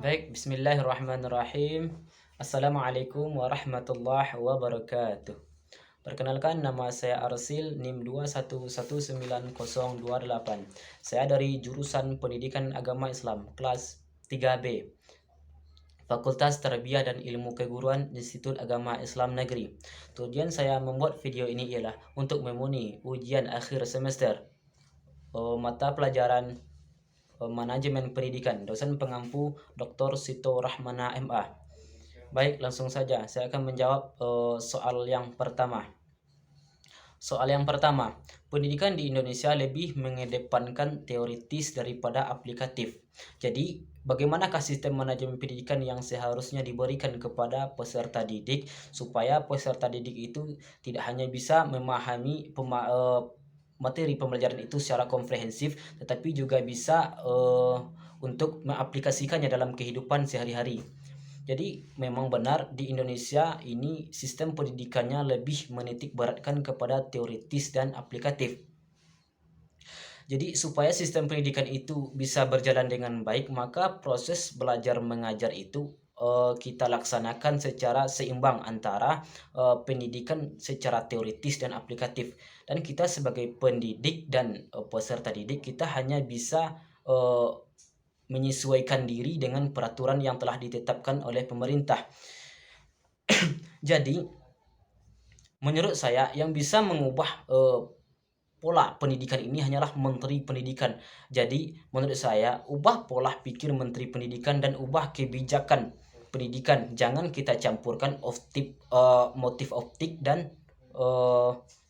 Baik, bismillahirrahmanirrahim. Assalamualaikum warahmatullahi wabarakatuh. Perkenalkan, nama saya Arsil, NIM 2119028. Saya dari jurusan Pendidikan Agama Islam, kelas 3B, Fakultas Tarbiyah dan Ilmu Keguruan Institut Agama Islam Negeri. Tujuan saya membuat video ini ialah untuk memenuhi ujian akhir semester mata pelajaran Manajemen Pendidikan, dosen pengampu Dr. Sito Rahmana MA. Baik, langsung saja saya akan menjawab soal yang pertama. Soal yang pertama, pendidikan di Indonesia lebih mengedepankan teoritis daripada aplikatif. Jadi, bagaimanakah sistem manajemen pendidikan yang seharusnya diberikan kepada peserta didik supaya peserta didik itu tidak hanya bisa memahami materi pembelajaran itu secara komprehensif, tetapi juga bisa untuk mengaplikasikannya dalam kehidupan sehari-hari. Jadi memang benar di Indonesia ini sistem pendidikannya lebih menitik beratkan kepada teoritis dan aplikatif. Jadi supaya sistem pendidikan itu bisa berjalan dengan baik, maka proses belajar mengajar itu kita laksanakan secara seimbang antara pendidikan secara teoritis dan aplikatif. Dan kita sebagai pendidik dan peserta didik, kita hanya bisa menyesuaikan diri dengan peraturan yang telah ditetapkan oleh pemerintah. Jadi, menurut saya yang bisa mengubah pola pendidikan ini hanyalah Menteri Pendidikan. Jadi, menurut saya ubah pola pikir Menteri Pendidikan dan ubah kebijakan pendidikan. Jangan kita campurkan motif optik dan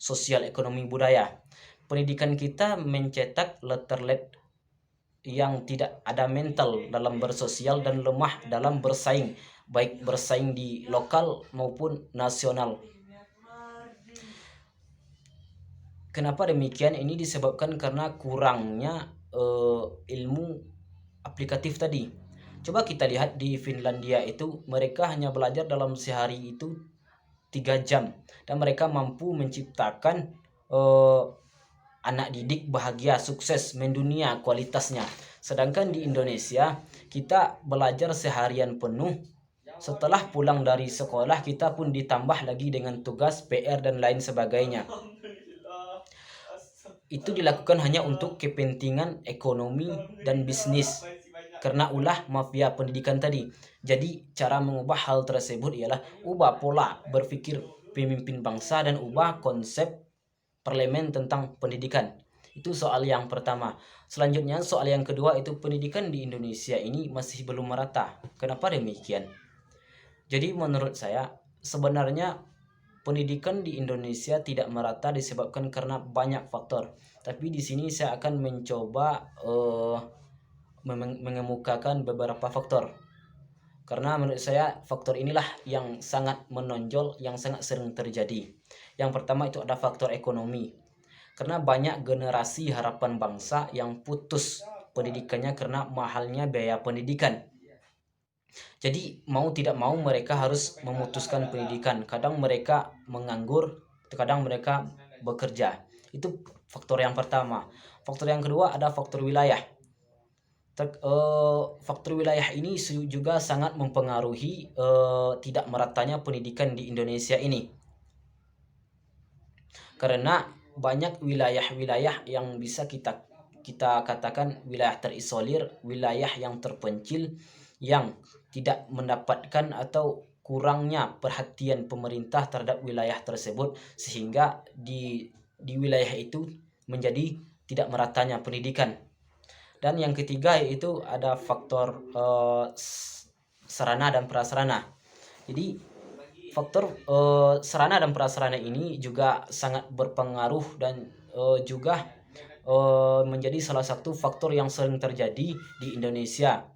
sosial ekonomi budaya. Pendidikan kita mencetak letterlet yang tidak ada mental dalam bersosial dan lemah dalam bersaing, baik bersaing di lokal maupun nasional. Kenapa demikian? Ini disebabkan karena kurangnya ilmu aplikatif tadi. Coba kita lihat di Finlandia itu mereka hanya belajar dalam sehari itu 3 jam dan mereka mampu menciptakan anak didik bahagia, sukses, mendunia kualitasnya. Sedangkan di Indonesia kita belajar seharian penuh. Setelah pulang dari sekolah kita pun ditambah lagi dengan tugas, PR dan lain sebagainya. Itu dilakukan hanya untuk kepentingan ekonomi dan bisnis karena ulah mafia pendidikan tadi. Jadi cara mengubah hal tersebut ialah ubah pola berpikir pemimpin bangsa dan ubah konsep parlemen tentang pendidikan. Itu soal yang pertama. Selanjutnya soal yang kedua itu pendidikan di Indonesia ini masih belum merata. Kenapa demikian? Jadi menurut saya sebenarnya pendidikan di Indonesia tidak merata disebabkan karena banyak faktor. Tapi di sini saya akan mencoba mengemukakan beberapa faktor. Karena menurut saya faktor inilah yang sangat menonjol, yang sangat sering terjadi. Yang pertama itu ada faktor ekonomi. Karena banyak generasi harapan bangsa yang putus pendidikannya karena mahalnya biaya pendidikan. Jadi mau tidak mau mereka harus memutuskan pendidikan. Kadang mereka menganggur, kadang mereka bekerja. Itu faktor yang pertama. Faktor yang kedua ada faktor wilayah. Faktor wilayah ini juga sangat mempengaruhi tidak meratanya pendidikan di Indonesia ini. Karena banyak wilayah-wilayah yang bisa kita katakan wilayah terisolir, wilayah yang terpencil, yang tidak mendapatkan atau kurangnya perhatian pemerintah terhadap wilayah tersebut sehingga di wilayah itu menjadi tidak meratanya pendidikan. Dan yang ketiga yaitu ada faktor sarana dan prasarana. Jadi faktor sarana dan prasarana ini juga sangat berpengaruh dan juga menjadi salah satu faktor yang sering terjadi di Indonesia.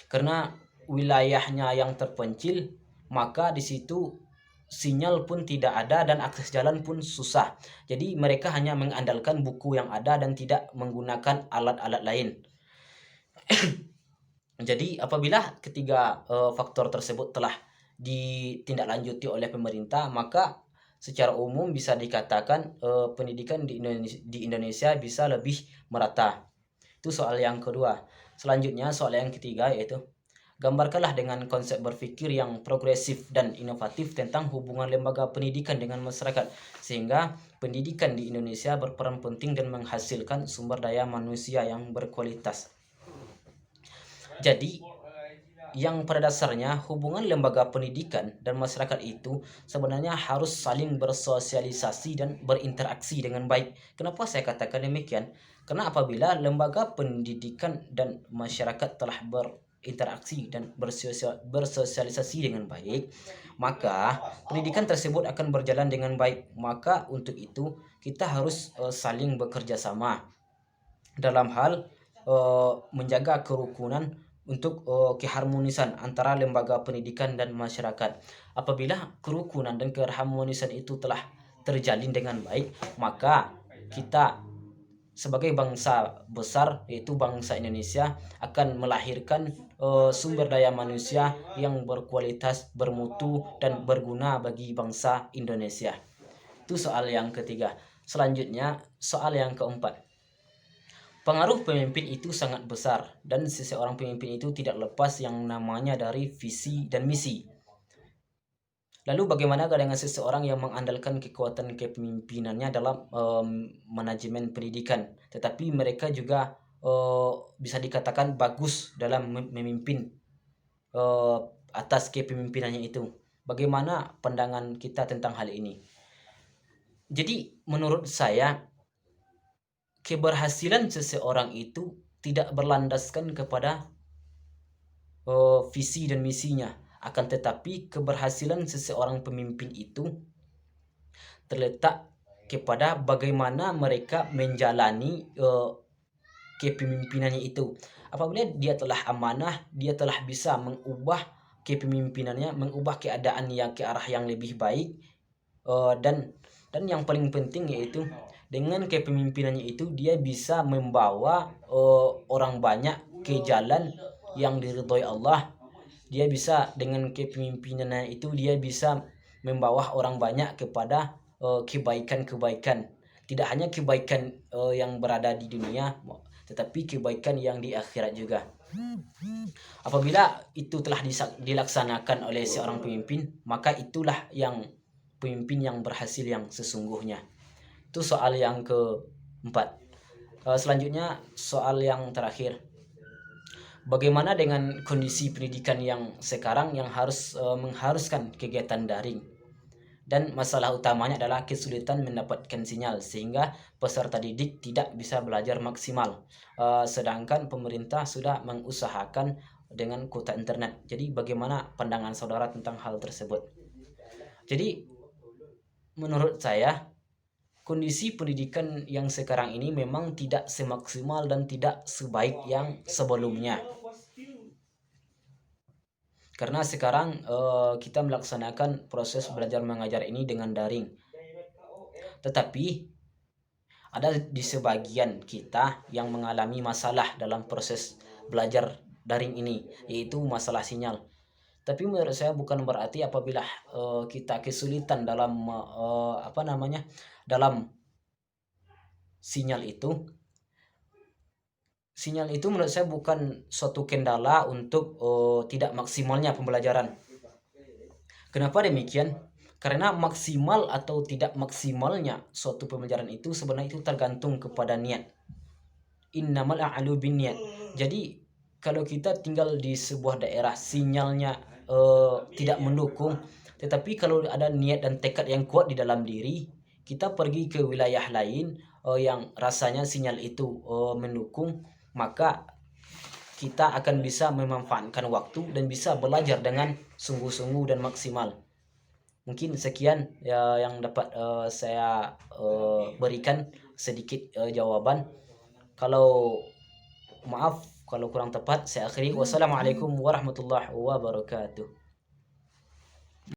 Karena wilayahnya yang terpencil, maka di situ sinyal pun tidak ada dan akses jalan pun susah. Jadi mereka hanya mengandalkan buku yang ada dan tidak menggunakan alat-alat lain. Jadi apabila ketiga faktor tersebut telah ditindaklanjuti oleh pemerintah, maka secara umum bisa dikatakan pendidikan di Indonesia bisa lebih merata. Itu soal yang kedua. Selanjutnya soal yang ketiga yaitu Gambarkanlah dengan konsep berpikir yang progresif dan inovatif tentang hubungan lembaga pendidikan dengan masyarakat, sehingga pendidikan di Indonesia berperan penting dan menghasilkan sumber daya manusia yang berkualitas. Jadi, yang pada dasarnya hubungan lembaga pendidikan dan masyarakat itu sebenarnya harus saling bersosialisasi dan berinteraksi dengan baik. Kenapa saya katakan demikian? Karena apabila lembaga pendidikan dan masyarakat telah berinteraksi dan bersosialisasi dengan baik, maka pendidikan tersebut akan berjalan dengan baik. Maka untuk itu kita harus saling bekerja sama dalam hal menjaga kerukunan untuk keharmonisan antara lembaga pendidikan dan masyarakat. Apabila kerukunan dan keharmonisan itu telah terjalin dengan baik, maka kita sebagai bangsa besar yaitu bangsa Indonesia akan melahirkan sumber daya manusia yang berkualitas, bermutu dan berguna bagi bangsa Indonesia. Itu soal yang ketiga. Selanjutnya soal yang keempat. Pengaruh pemimpin itu sangat besar dan seseorang pemimpin itu tidak lepas yang namanya dari visi dan misi. Lalu bagaimana dengan seseorang yang mengandalkan kekuatan kepemimpinannya dalam manajemen pendidikan, tetapi mereka juga bisa dikatakan bagus dalam memimpin atas kepemimpinannya itu. Bagaimana pandangan kita tentang hal ini? Jadi menurut saya keberhasilan seseorang itu tidak berlandaskan kepada visi dan misinya, akan tetapi keberhasilan seseorang pemimpin itu terletak kepada bagaimana mereka menjalani kepemimpinannya itu. Apabila dia telah amanah, dia telah bisa mengubah kepemimpinannya, mengubah keadaan yang ke arah yang lebih baik, dan yang paling penting yaitu dengan kepemimpinannya itu dia bisa membawa orang banyak ke jalan yang diridhoi Allah. Dia bisa dengan kepemimpinannya itu dia bisa membawa orang banyak kepada kebaikan-kebaikan. Tidak hanya kebaikan yang berada di dunia, tetapi kebaikan yang di akhirat juga. Apabila itu telah dilaksanakan oleh seorang pemimpin, maka itulah yang pemimpin yang berhasil yang sesungguhnya. Itu soal yang keempat. Selanjutnya soal yang terakhir. Bagaimana dengan kondisi pendidikan yang sekarang yang harus mengharuskan kegiatan daring? Dan masalah utamanya adalah kesulitan mendapatkan sinyal sehingga peserta didik tidak bisa belajar maksimal. Sedangkan pemerintah sudah mengusahakan dengan kuota internet. Jadi bagaimana pandangan saudara tentang hal tersebut? Jadi menurut saya kondisi pendidikan yang sekarang ini memang tidak semaksimal dan tidak sebaik yang sebelumnya. Karena sekarang kita melaksanakan proses belajar mengajar ini dengan daring. Tetapi ada di sebagian kita yang mengalami masalah dalam proses belajar daring ini, yaitu masalah sinyal. Tapi menurut saya bukan berarti apabila kita kesulitan dalam dalam sinyal itu menurut saya bukan suatu kendala untuk tidak maksimalnya pembelajaran. Kenapa demikian? Karena maksimal atau tidak maksimalnya suatu pembelajaran itu sebenarnya itu tergantung kepada niat. Innamal a'malu binniyat. Jadi kalau kita tinggal di sebuah daerah sinyalnya tidak mendukung, tetapi kalau ada niat dan tekad yang kuat di dalam diri, kita pergi ke wilayah lain yang rasanya sinyal itu mendukung, maka kita akan bisa memanfaatkan waktu dan bisa belajar dengan sungguh-sungguh dan maksimal. Mungkin sekian ya yang dapat saya berikan sedikit jawaban. Kalau maaf kalau kurang tepat saya akhiri. Wassalamualaikum warahmatullahi wabarakatuh.